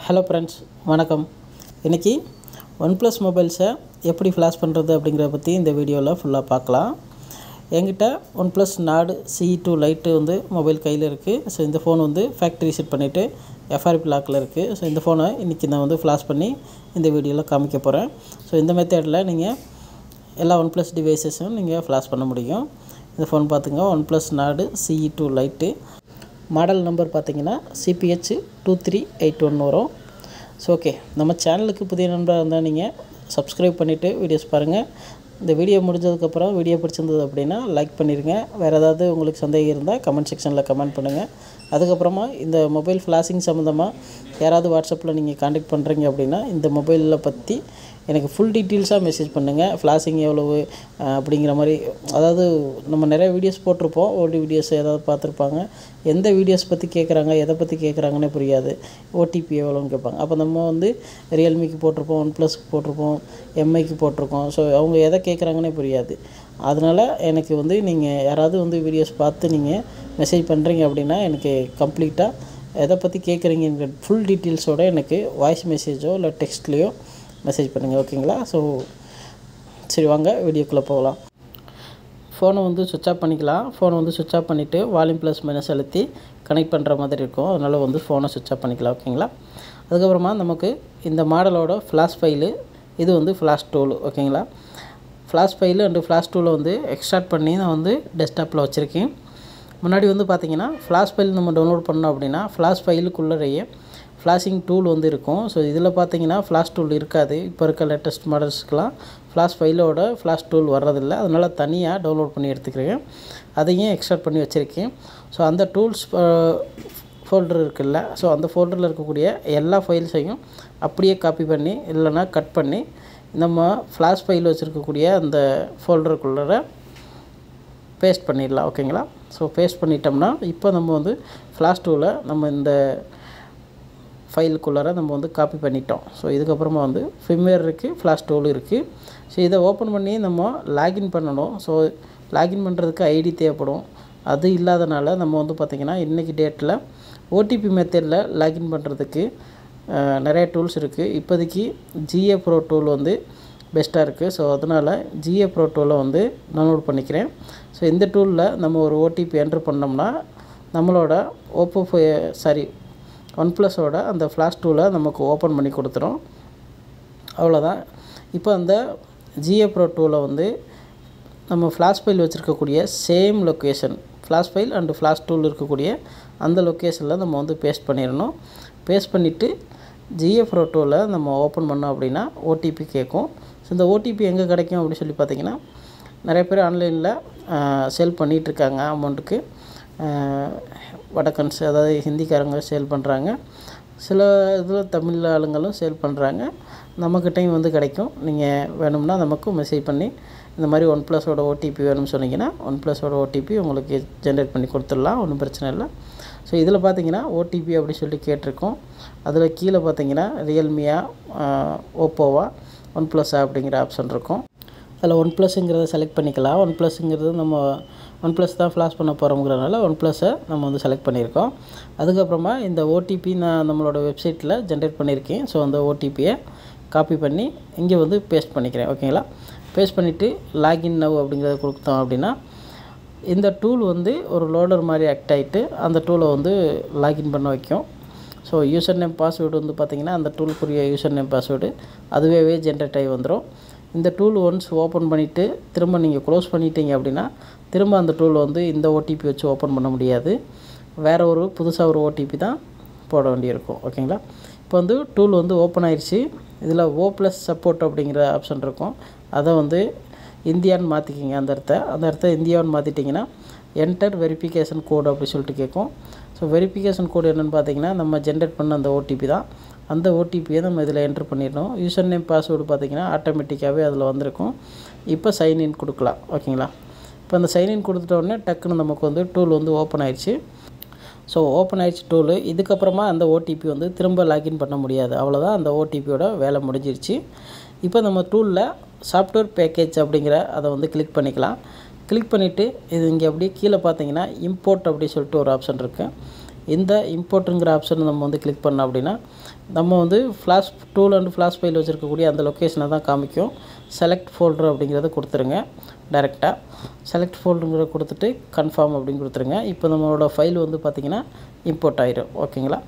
Hello friends, வணக்கம். இன்றைக்கி OnePlus மொபைல்ஸை எப்படி ஃப்ளாஷ் பண்ணுறது அப்படிங்கிறத பற்றி இந்த வீடியோவில் ஃபுல்லாக பார்க்கலாம். என்கிட்ட OnePlus Nord CE2 Lite வந்து மொபைல் கையில் இருக்குது. ஸோ இந்த ஃபோன் வந்து ஃபேக்ட்ரி செட் பண்ணிவிட்டு FRP லாக்கில் இருக்குது. ஸோ இந்த ஃபோனை இன்றைக்கி நான் வந்து ஃப்ளாஷ் பண்ணி இந்த வீடியோவில் காமிக்க போகிறேன். ஸோ இந்த மெத்தடில் நீங்கள் எல்லா OnePlus டிவைஸஸும் நீங்கள் ஃப்ளாஷ் பண்ண முடியும். இந்த ஃபோன் பார்த்துங்க, OnePlus Nord CE2 Lite. Model number பார்த்திங்கன்னா CPH 2381 வரும். ஸோ ஓகே, நம்ம சேனலுக்கு புதிய நண்பராக இருந்தால் நீங்கள் சப்ஸ்கிரைப் பண்ணிவிட்டு வீடியோஸ் பாருங்கள். இந்த வீடியோ முடிஞ்சதுக்கப்புறம் வீடியோ பிடிச்சிருந்தது அப்படின்னா லைக் பண்ணிடுங்க. வேறு ஏதாவது உங்களுக்கு சந்தேகம் இருந்தால் கமெண்ட் செக்ஷனில் கமெண்ட் பண்ணுங்கள். அதுக்கப்புறமா இந்த மொபைல் ஃப்ளாஷிங் சம்மந்தமாக யாராவது வாட்ஸ்அப்பில் நீங்கள் காண்டாக்ட் பண்ணுறீங்க அப்படின்னா இந்த மொபைலில் பற்றி எனக்கு ஃபுல் டீட்டெயில்ஸாக மெசேஜ் பண்ணுங்கள். ஃப்ளாஷிங் எவ்வளவு அப்படிங்கிற மாதிரி, அதாவது நம்ம நிறைய வீடியோஸ் போட்டிருப்போம். ஓல்டு வீடியோஸ் ஏதாவது பார்த்துருப்பாங்க. எந்த வீடியோஸ் பற்றி கேட்குறாங்க, எதை பற்றி கேட்குறாங்கன்னே புரியாது. ஓடிபி எவ்வளோன்னு கேட்பாங்க. அப்போ நம்ம வந்து ரியல்மிக்கு போட்டிருப்போம், OnePlusக்கு போட்டிருப்போம், எம்ஐக்கு போட்டிருக்கோம். ஸோ அவங்க எதை கேட்குறாங்கன்னே புரியாது. அதனால் எனக்கு வந்து நீங்கள் யாராவது வந்து வீடியோஸ் பார்த்து நீங்கள் மெசேஜ் பண்ணுறீங்க அப்படின்னா எனக்கு கம்ப்ளீட்டாக எதை பற்றி கேட்குறீங்கிற ஃபுல் டீட்டெயில்ஸோடு எனக்கு வாய்ஸ் மெசேஜோ இல்லை டெக்ஸ்ட்லேயோ மெசேஜ் பண்ணுங்கள். ஓகேங்களா? ஸோ சரி, வாங்க வீடியோக்குள்ளே போகலாம். ஃபோனை வந்து சுவிட்ச் ஆஃப் பண்ணிக்கலாம். ஃபோனை வந்து சுவிட்ச் ஆஃப் பண்ணிவிட்டு வால்யூம் ப்ளஸ் மைனஸ் அழுத்தி கனெக்ட் பண்ணுற மாதிரி இருக்கும். அதனால் வந்து ஃபோனை சுவிட்ச் ஆஃப் பண்ணிக்கலாம். ஓகேங்களா? அதுக்கப்புறமா நமக்கு இந்த மாடலோட ஃப்ளாஷ் ஃபைலு, இது வந்து ஃப்ளாஷ் டூல். ஓகேங்களா? ஃப்ளாஷ் ஃபைலு அண்டு ஃப்ளாஷ் டூலை வந்து எக்ஸ்ட்ராக்ட் பண்ணி நான் வந்து டெஸ்க்டாப்பில் வச்சுருக்கேன். முன்னாடி வந்து பார்த்திங்கன்னா ஃப்ளாஷ் ஃபைல் நம்ம டவுன்லோட் பண்ணோம் அப்படின்னா ஃப்ளாஷ் ஃபைலுக்குள்ளேயே ஃப்ளாஷிங் டூல் வந்து இருக்கும். ஸோ இதில் பார்த்தீங்கன்னா ஃப்ளாஷ் டூல் இருக்காது. இப்போ இருக்க லேட்டஸ்ட் மாடல்ஸ்க்கெலாம் ஃப்ளாஷ் ஃபைலோட ஃப்ளாஷ் டூல் வர்றதில்லை. அதனால் தனியாக டவுன்லோட் பண்ணி எடுத்துக்கிறேன். அதையும் எக்ஸ்ட்ராக்ட் பண்ணி வச்சுருக்கேன். ஸோ அந்த டூல்ஸ் ஃபோல்டர் இருக்குல்ல, ஸோ அந்த ஃபோல்டரில் இருக்கக்கூடிய எல்லா ஃபைல்ஸையும் அப்படியே காப்பி பண்ணி இல்லைனா கட் பண்ணி நம்ம ஃப்ளாஷ் ஃபைல் வச்சுருக்கக்கூடிய அந்த ஃபோல்டருக்குள்ளே பேஸ்ட் பண்ணிடலாம். ஓகேங்களா? ஸோ பேஸ்ட் பண்ணிட்டோம்னா இப்போ நம்ம வந்து ஃப்ளாஷ் டூலை நம்ம இந்த ஃபைலுக்குள்ளார நம்ம வந்து காப்பி பண்ணிட்டோம். ஸோ இதுக்கப்புறமா வந்து ஃபிம்வேர் இருக்குது, ஃப்ளாஷ் டூல் இருக்குது. ஸோ இதை ஓப்பன் பண்ணி நம்ம லாகின் பண்ணணும். ஸோ லாகின் பண்ணுறதுக்கு ஐடி தேவைப்படும். அது இல்லாதனால நம்ம வந்து பார்த்திங்கன்னா இன்றைக்கி டேட்டில் ஓடிபி மெத்தடில் லாகின் பண்ணுறதுக்கு நிறைய டூல்ஸ் இருக்குது. இப்போதைக்கு GA Pro டூல் வந்து பெஸ்ட்டாக இருக்குது. ஸோ அதனால் GA Pro டூலை வந்து டவுன்லோட் பண்ணிக்கிறேன். ஸோ இந்த டூலில் நம்ம ஒரு ஓடிபி என்ட்ரு பண்ணோம்னா நம்மளோட OnePlusோட அந்த ஃப்ளாஷ் டூலை நமக்கு ஓப்பன் பண்ணி கொடுத்துரும். அவ்வளோதான். இப்போ அந்த GA Pro டூலை வந்து நம்ம ஃப்ளாஷ் ஃபைல் வச்சுருக்கக்கூடிய same location, flash file and flash tool இருக்கக்கூடிய அந்த லொக்கேஷனில் நம்ம வந்து பேஸ்ட் பண்ணிடணும். பேஸ்ட் பண்ணிவிட்டு GA Pro டூலை நம்ம ஓப்பன் பண்ணோம் அப்படின்னா ஓடிபி கேட்கும். ஸோ இந்த ஓடிபி எங்கே கிடைக்கும் அப்படின்னு சொல்லி பார்த்திங்கன்னா நிறைய பேர் ஆன்லைனில் சேல் பண்ணிகிட்ருக்காங்க. அமௌண்ட்டுக்கு வடக்கன்ஸ், அதாவது ஹிந்திக்காரங்க சேல் பண்ணுறாங்க. சில இதில் தமிழ் ஆளுங்களும் சேல் பண்ணுறாங்க. நம்மக்கிட்டையும் வந்து கிடைக்கும். நீங்கள் வேணும்னா நமக்கும் மெசேஜ் பண்ணி இந்த மாதிரி OnePlusோட ஓடிபி வேணும்னு சொன்னீங்கன்னா OnePlusோட ஓடிபி உங்களுக்கு ஜென்ரேட் பண்ணி கொடுத்துடலாம். ஒன்றும் பிரச்சனை இல்லை. ஸோ இதில் பார்த்தீங்கன்னா ஓடிபி அப்படி சொல்லி கேட்டிருக்கோம். அதில் கீழே பார்த்தீங்கன்னா ரியல்மியா, ஓப்போவா, OnePlusஆ அப்படிங்கிற ஆப்ஷன் இருக்கும். அதில் OnePlusங்கிறத செலக்ட் பண்ணிக்கலாம். OnePlusங்கிறது நம்ம OnePlus தான் ஃப்ளாஷ் பண்ண போகிறோங்கிறதுனால OnePlusஐ நம்ம வந்து செலக்ட் பண்ணியிருக்கோம். அதுக்கப்புறமா இந்த ஓடிபி நான் நம்மளோட வெப்சைட்டில் ஜென்ரேட் பண்ணியிருக்கேன். ஸோ அந்த ஓடிபியை காப்பி பண்ணி இங்கே வந்து பேஸ்ட் பண்ணிக்கிறேன். ஓகேங்களா? பேஸ்ட் பண்ணிவிட்டு லாகின் நவ் அப்படிங்கிறத கொடுத்தோம் அப்படின்னா இந்த டூல் வந்து ஒரு லோடர் மாதிரி ஆக்ட் ஆகிட்டு அந்த டூலை வந்து லாகின் பண்ண வைக்கும். ஸோ யூசர் நேம் பாஸ்வேர்டு வந்து பார்த்திங்கன்னா அந்த டூலுக்குரிய யூசர் நேம் பாஸ்வேர்டு அதுவே ஜென்ரேட் ஆகி வந்துடும். இந்த டூல் ஒன்ஸ் ஓப்பன் பண்ணிவிட்டு திரும்ப நீங்கள் க்ளோஸ் பண்ணிட்டீங்க அப்படின்னா திரும்ப அந்த டூல் வந்து இந்த ஓடிபி வச்சு ஓப்பன் பண்ண முடியாது. வேறு ஒரு புதுசாக ஒரு ஓடிபி தான் போட வேண்டியிருக்கும். ஓகேங்களா? இப்போ வந்து டூல் வந்து ஓப்பன் ஆயிடுச்சு. இதில் O+ சப்போர்ட் அப்படிங்கிற ஆப்ஷன் இருக்கும். அதை வந்து இந்தியான்னு மாற்றிக்கிங்க. அந்த இடத்த இந்தியான்னு மாற்றிட்டிங்கன்னா என்டர் வெரிஃபிகேஷன் கோடு அப்படி சொல்லிட்டு கேட்கும். ஸோ வெரிஃபிகேஷன் கோடு என்னென்னு பார்த்தீங்கன்னா நம்ம ஜென்ரேட் பண்ண அந்த ஓடிபி தான். அந்த ஓடிபியை நம்ம இதில் என்ட்ரு பண்ணிடணும். யூசர் நேம் பாஸ்வேர்டு பார்த்திங்கன்னா ஆட்டோமேட்டிக்காகவே அதில் வந்திருக்கும். இப்போ சைன்இன் கொடுக்கலாம். ஓகேங்களா? இப்போ அந்த சைன்இன் கொடுத்துட்டோடனே டக்குன்னு நமக்கு வந்து டூல் வந்து ஓப்பன் ஆயிடுச்சு. ஸோ ஓப்பன் ஆயிடுச்சு டூலு. இதுக்கப்புறமா அந்த ஓடிபி வந்து திரும்ப லாகின் பண்ண முடியாது. அவ்வளோதான், அந்த ஓடிபியோட வேலை முடிஞ்சிருச்சு. இப்போ நம்ம டூலில் சாஃப்ட்வேர் பேக்கேஜ் அப்படிங்கிற அதை வந்து கிளிக் பண்ணிக்கலாம். கிளிக் பண்ணிவிட்டு இது இங்கே அப்படியே கீழே பார்த்தீங்கன்னா இம்போர்ட் அப்படி சொல்லிட்டு ஒரு ஆப்ஷன் இருக்குது. இந்த இம்போர்ட்டுங்கிற ஆப்ஷன் நம்ம வந்து கிளிக் பண்ணோம் அப்படின்னா நம்ம வந்து flash tool and flash file வச்சுருக்கக்கூடிய அந்த லொக்கேஷனை தான் காமிக்கும். செலக்ட் ஃபோல்டர் அப்படிங்கிறத கொடுத்துருங்க. டைரெக்டாக செலக்ட் ஃபோல்டருங்கிற கொடுத்துட்டு கன்ஃபார்ம் அப்படின்னு கொடுத்துருங்க. இப்போ நம்மளோட ஃபைல் வந்து பார்த்திங்கன்னா இம்போர்ட் ஆகிடும். ஓகேங்களா.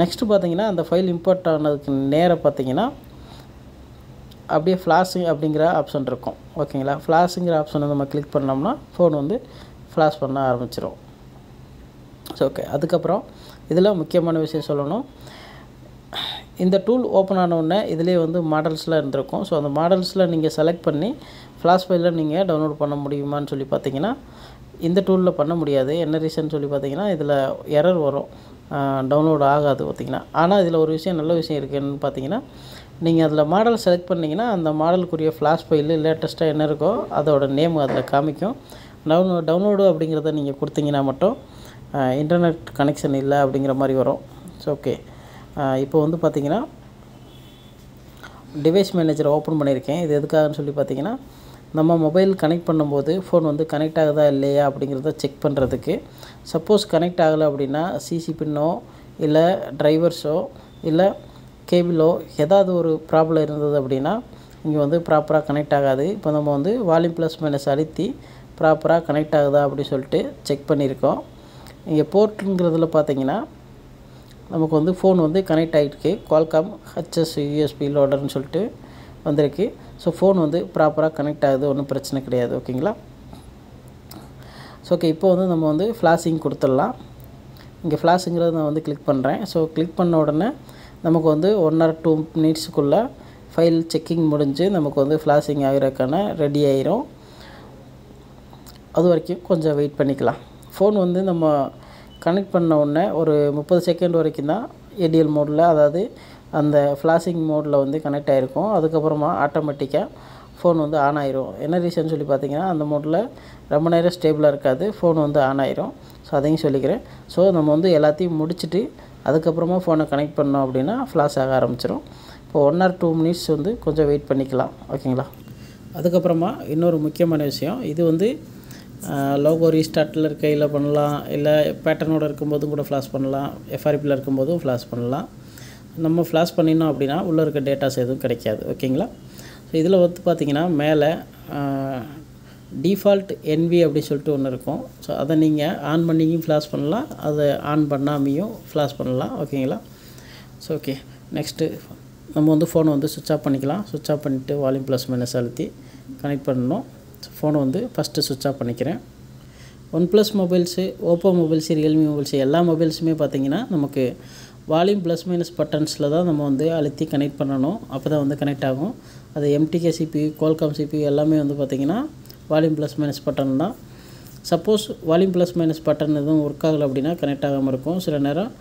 நெக்ஸ்ட்டு பார்த்திங்கன்னா அந்த ஃபைல் இம்போர்ட் ஆனதுக்கு நேராக பார்த்திங்கன்னா அப்படியே ஃப்ளாஷிங் அப்படிங்கிற ஆப்ஷன் இருக்கும். ஓகேங்களா. ஃப்ளாஷுங்கிற ஆப்ஷனை நம்ம கிளிக் பண்ணோம்னா ஃபோன் வந்து ஃப்ளாஷ் பண்ண ஆரம்பிச்சிடும். So okay. அதுக்கப்புறம் இதில் முக்கியமான விஷயம் சொல்லணும். இந்த டூல் ஓப்பன் ஆனவுடனே இதிலே வந்து மாடல்ஸ்லாம் இருந்திருக்கும். ஸோ அந்த மாடல்ஸில் நீங்கள் செலக்ட் பண்ணி ஃப்ளாஷ் ஃபைலில் நீங்கள் டவுன்லோட் பண்ண முடியுமான்னு சொல்லி பார்த்தீங்கன்னா இந்த டூலில் பண்ண முடியாது. என்ன ரீசன் சொல்லி பார்த்தீங்கன்னா இதில் எரர் வரும், டவுன்லோட் ஆகாது பார்த்திங்கன்னா. ஆனால் இதில் ஒரு விஷயம் நல்ல விஷயம் இருக்குதுன்னு பார்த்தீங்கன்னா நீங்கள் அதில் மாடல் செலக்ட் பண்ணிங்கன்னா அந்த மாடலுக்குரிய ஃப்ளாஷ் ஃபைலு லேட்டஸ்ட்டாக என்ன இருக்கோ அதோட நேம் அதில் காமிக்கும். டவுன்லோடு அப்படிங்கிறத நீங்கள் கொடுத்தீங்கன்னா மட்டும் இன்டர்நெட் கனெக்ஷன் இல்லை அப்படிங்கிற மாதிரி வரும். So okay. இப்போ வந்து பார்த்திங்கன்னா டிவைஸ் மேனேஜரை ஓப்பன் பண்ணியிருக்கேன். இது எதுக்காகன்னு சொல்லி பார்த்திங்கன்னா நம்ம மொபைல் கனெக்ட் பண்ணும்போது ஃபோன் வந்து கனெக்ட் ஆகுதா இல்லையா அப்படிங்கிறத செக் பண்ணுறதுக்கு. சப்போஸ் கனெக்ட் ஆகலை அப்படின்னா சிசி பின்னோ இல்லை டிரைவர்ஸோ இல்லை கேபிளோ ஏதாவது ஒரு ப்ராப்ளம் இருந்தது அப்படின்னா இங்கே வந்து ப்ராப்பராக கனெக்ட் ஆகாது. இப்போ நம்ம வந்து வால்யூம் ப்ளஸ் மைனஸ் அழுத்தி ப்ராப்பராக கனெக்ட் ஆகுதா அப்படின்னு சொல்லிட்டு செக் பண்ணியிருக்கோம். இங்கே போர்ட்டுங்கிறதுல பார்த்திங்கன்னா நமக்கு வந்து ஃபோன் வந்து கனெக்ட் ஆகிருக்கு. குவால்காம் ஹச்எஸ் யூஎஸ்பி லோடர்னு சொல்லிட்டு வந்திருக்கு. ஸோ ஃபோன் வந்து ப்ராப்பராக கனெக்ட் ஆகுது, ஒன்றும் பிரச்சனை கிடையாது. ஓகேங்களா. So okay. இப்போ வந்து நம்ம வந்து ஃப்ளாஷிங் கொடுத்துடலாம். இங்கே ஃப்ளாஷுங்கிறத நான் வந்து கிளிக் பண்ணுறேன். ஸோ கிளிக் பண்ண உடனே நமக்கு வந்து 1 or 2 மினிட்ஸுக்குள்ளே ஃபைல் செக்கிங் முடிஞ்சு நமக்கு வந்து ஃப்ளாஷிங் ஆகிறதுக்கான ரெடி ஆயிரும். அது வரைக்கும் கொஞ்சம் வெயிட் பண்ணிக்கலாம். ஃபோன் வந்து நம்ம கனெக்ட் பண்ண உடனே ஒரு 30 செகண்ட் வரைக்கும் தான் ஏடிஎல் மோடில், அதாவது அந்த ஃப்ளாஷிங் மோடில் வந்து கனெக்ட் ஆகிருக்கும். அதுக்கப்புறமா ஆட்டோமேட்டிக்காக ஃபோன் வந்து ஆன் ஆயிரும். என்ன ரீசன் சொல்லி பார்த்தீங்கன்னா அந்த மோடில் ரொம்ப நேரம் ஸ்டேபிளாக இருக்காது, ஃபோன் வந்து ஆன் ஆயிரும். ஸோ அதையும் சொல்லிக்கிறேன். ஸோ நம்ம வந்து எல்லாத்தையும் முடிச்சுட்டு அதுக்கப்புறமா ஃபோனை கனெக்ட் பண்ணோம் அப்படின்னா ஃப்ளாஷ் ஆக ஆரம்பிச்சிடும். இப்போ 1 or 2 மினிட்ஸ் வந்து கொஞ்சம் வெயிட் பண்ணிக்கலாம். ஓகேங்களா. அதுக்கப்புறமா இன்னொரு முக்கியமான விஷயம், இது வந்து லோகோ ரீஸ்டார்ட்டில் இருக்கையில் பண்ணலாம், இல்லை பேட்டர்னோடு இருக்கும்போதும் கூட ஃப்ளாஷ் பண்ணலாம், எஃப்ஆர்பியில் இருக்கும்போதும் ஃப்ளாஷ் பண்ணலாம். நம்ம ஃப்ளாஷ் பண்ணினோம் அப்படின்னா உள்ளே இருக்க டேட்டாஸ் எதுவும் கிடைக்காது. ஓகேங்களா. ஸோ இதில் வந்து பார்த்திங்கன்னா மேலே டிஃபால்ட் என்வி அப்படின்னு சொல்லிட்டு ஒன்று இருக்கும். ஸோ அதை நீங்கள் ஆன் பண்ணியும் ஃப்ளாஷ் பண்ணலாம், அதை ஆன் பண்ணாமையும் ஃப்ளாஷ் பண்ணலாம். ஓகேங்களா. So okay. நெக்ஸ்ட்டு நம்ம வந்து ஃபோனை வந்து சுவிட்ச் ஆஃப் பண்ணிக்கலாம். சுவிட்ச் ஆஃப் பண்ணிவிட்டு வால்யூம் ப்ளஸ் மைனஸ் அழுத்தி கனெக்ட் பண்ணணும். ஃபோனை வந்து ஃபஸ்ட்டு சுவிட்ச் ஆஃப் பண்ணிக்கிறேன். OnePlus mobiles, Oppo mobiles, Realme mobiles எல்லா மொபைல்ஸுமே பார்த்திங்கன்னா நமக்கு வால்யூம் ப்ளஸ் மைனஸ் பட்டன்ஸில் தான் நம்ம வந்து அழுத்தி கனெக்ட் பண்ணணும். அப்போ தான் வந்து கனெக்ட் ஆகும். அது MTK CPU, குவால்காம் CPU எல்லாமே வந்து பார்த்திங்கன்னா வால்யூம் ப்ளஸ் மைனஸ் பட்டன் தான். Suppose volume plus minus button எதுவும் ஒர்க் ஆகலை அப்படின்னா கனெக்ட் ஆகாமல் இருக்கும். சில நேரம்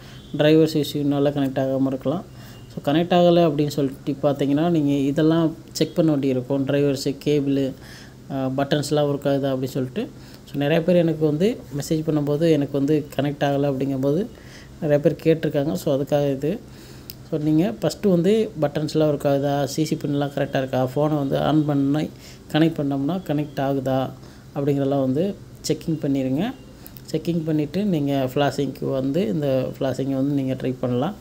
டிரைவர்ஸ் இஷ்யூனால கனெக்ட் ஆகாமல் இருக்கலாம். ஸோ கனெக்ட் ஆகலை அப்படின்னு சொல்லிட்டு பார்த்தீங்கன்னா நீங்கள் இதெல்லாம் செக் பண்ண வேண்டியிருக்கும். டிரைவர்ஸு, கேபிள், பட்டன்ஸ்லாம் ஒர்க் ஆகுதா அப்படின்னு சொல்லிட்டு. ஸோ நிறைய பேர் எனக்கு வந்து மெசேஜ் பண்ணும்போது எனக்கு வந்து கனெக்ட் ஆகலை அப்படிங்கும்போது நிறைய பேர் கேட்டிருக்காங்க. ஸோ அதுக்காக இது. ஸோ நீங்கள் ஃபஸ்ட்டு வந்து பட்டன்ஸ்லாம் ஒர்க் ஆகுதா, சிசி பின்லாம் கரெக்டாக இருக்கா, ஃபோனை வந்து ஆன் பண்ணி கனெக்ட் பண்ணோம்னா கனெக்ட் ஆகுதா அப்படிங்கிறதெல்லாம் வந்து செக்கிங் பண்ணிடுங்க. செக்கிங் பண்ணிவிட்டு நீங்கள் ஃப்ளாஷிங்க்கு வந்து இந்த ஃப்ளாஷிங்கை வந்து நீங்கள் ட்ரை பண்ணலாம்.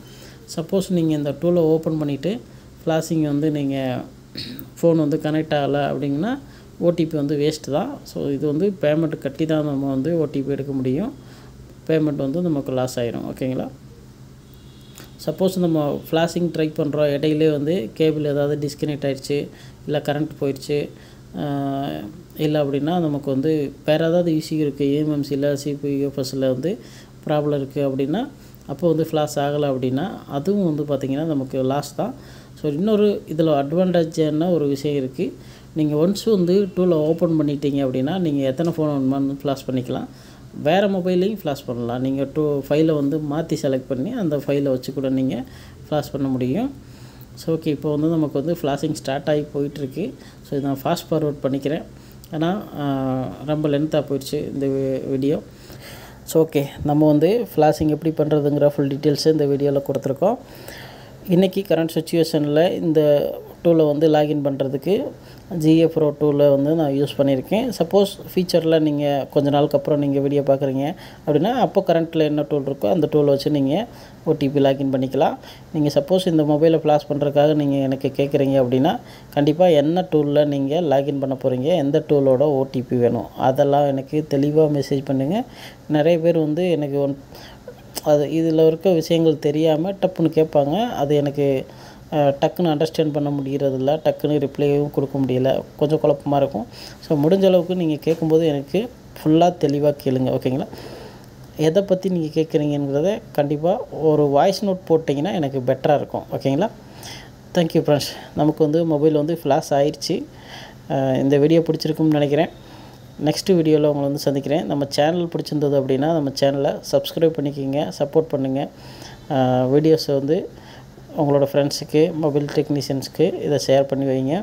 சப்போஸ் நீங்கள் இந்த டூலை ஓப்பன் பண்ணிவிட்டு ஃப்ளாஷிங் வந்து நீங்கள் ஃபோன் வந்து கனெக்ட் ஆகலை அப்படிங்கன்னா ஓடிபி வந்து வேஸ்ட்டு தான். ஸோ இது வந்து பேமெண்ட் கட்டி தான் நம்ம வந்து ஓடிபி எடுக்க முடியும். பேமெண்ட் வந்து நமக்கு லாஸ் ஆகிரும். ஓகேங்களா. சப்போஸ் நம்ம ஃப்ளாஷிங் ட்ரை பண்ணுறோம், இடையிலே வந்து கேபிள் ஏதாவது டிஸ்கனெக்ட் ஆகிடுச்சு, இல்லை கரண்ட் போயிடுச்சு, இல்லை அப்படின்னா நமக்கு வந்து வேறு ஏதாவது இஷ்யூ இருக்குது, EMMCயில் CPU UFSயில் வந்து ப்ராப்ளம் இருக்குது அப்படின்னா அப்போ வந்து ஃப்ளாஷ் ஆகலை அப்படின்னா அதுவும் வந்து பார்த்திங்கன்னா நமக்கு லாஸ் தான். ஸோ இன்னொரு இதில் அட்வான்டேஜான ஒரு விஷயம் இருக்குது. நீங்கள் ஒன்ஸ் வந்து டூலை ஓப்பன் பண்ணிட்டீங்க அப்படின்னா நீங்கள் எத்தனை ஃபோன் வேணுமான்னு ஃப்ளாஷ் பண்ணிக்கலாம். வேறு மொபைல்லையும் ஃப்ளாஷ் பண்ணலாம். நீங்கள் ஃபைலை வந்து மாற்றி செலக்ட் பண்ணி அந்த ஃபைலை வச்சு கூட நீங்கள் ஃப்ளாஷ் பண்ண முடியும். So okay. இப்போ வந்து நமக்கு வந்து ஃப்ளாஷிங் ஸ்டார்ட் ஆகி போயிட்டுருக்கு. ஸோ இதை நான் ஃபாஸ்ட் ஃபார்வர்ட் பண்ணிக்கிறேன். ஏன்னா ரொம்ப லென்த்தாக போயிடுச்சு இந்த வீடியோ. So okay. நம்ம வந்து ஃப்ளாஷிங் எப்படி பண்ணுறதுங்கிற ஃபுல் டீட்டெயில்ஸு இந்த வீடியோவில் கொடுத்துருக்கோம். இன்றைக்கி கரண்ட் சுச்சுவேஷனில் இந்த டூலை வந்து லாகின் பண்ணுறதுக்கு GA Pro டூலை வந்து நான் யூஸ் பண்ணியிருக்கேன். சப்போஸ் ஃபியூச்சரில் நீங்கள் கொஞ்ச நாளுக்கு அப்புறம் நீங்கள் வீடியோ பார்க்குறீங்க அப்படின்னா அப்போ கரண்ட்டில் என்ன டூல் இருக்கோ அந்த டூலை வச்சு நீங்கள் OTP லாகின் பண்ணிக்கலாம். நீங்கள் சப்போஸ் இந்த மொபைலை ஃப்ளாஷ் பண்ணுறதுக்காக நீங்கள் எனக்கு கேட்குறீங்க அப்படின்னா கண்டிப்பாக என்ன டூலில் நீங்கள் லாகின் பண்ண போகிறீங்க, எந்த டூலோட OTP வேணும் அதெல்லாம் எனக்கு தெளிவாக மெசேஜ் பண்ணுங்கள். நிறைய பேர் வந்து எனக்கு அது இதில் இருக்க விஷயங்கள் தெரியாமல் டப்புன்னு கேட்பாங்க. அது எனக்கு டக்குன்னு அண்டர்ஸ்டாண்ட் பண்ண முடிகிறதில்ல, டக்குன்னு ரிப்ளையும் கொடுக்க முடியல, கொஞ்சம் குழப்பமாக இருக்கும். ஸோ முடிஞ்ச அளவுக்கு நீங்கள் கேட்கும்போது எனக்கு ஃபுல்லாக தெளிவாக கேளுங்க, ஓகேங்களா? எதை பற்றி நீங்கள் கேட்குறீங்கிறத கண்டிப்பாக ஒரு வாய்ஸ் நோட் போட்டிங்கன்னா எனக்கு பெட்டராக இருக்கும், ஓகேங்களா? Thank you friends. நமக்கு வந்து மொபைல் வந்து ஃப்ளாஷ் ஆயிடுச்சு. இந்த வீடியோ பிடிச்சிருக்கும்னு நினைக்கிறேன். நெக்ஸ்ட்டு வீடியோவில் உங்களை வந்து சந்திக்கிறேன். நம்ம சேனல் பிடிச்சிருந்தது அப்படின்னா நம்ம சேனலை சப்ஸ்கிரைப் பண்ணிக்கிங்க, சப்போர்ட் பண்ணுங்கள். வீடியோஸை வந்து உங்களோட ஃப்ரெண்ட்ஸுக்கு, மொபைல் டெக்னீஷியன்ஸுக்கு இதை ஷேர் பண்ணி வைங்க.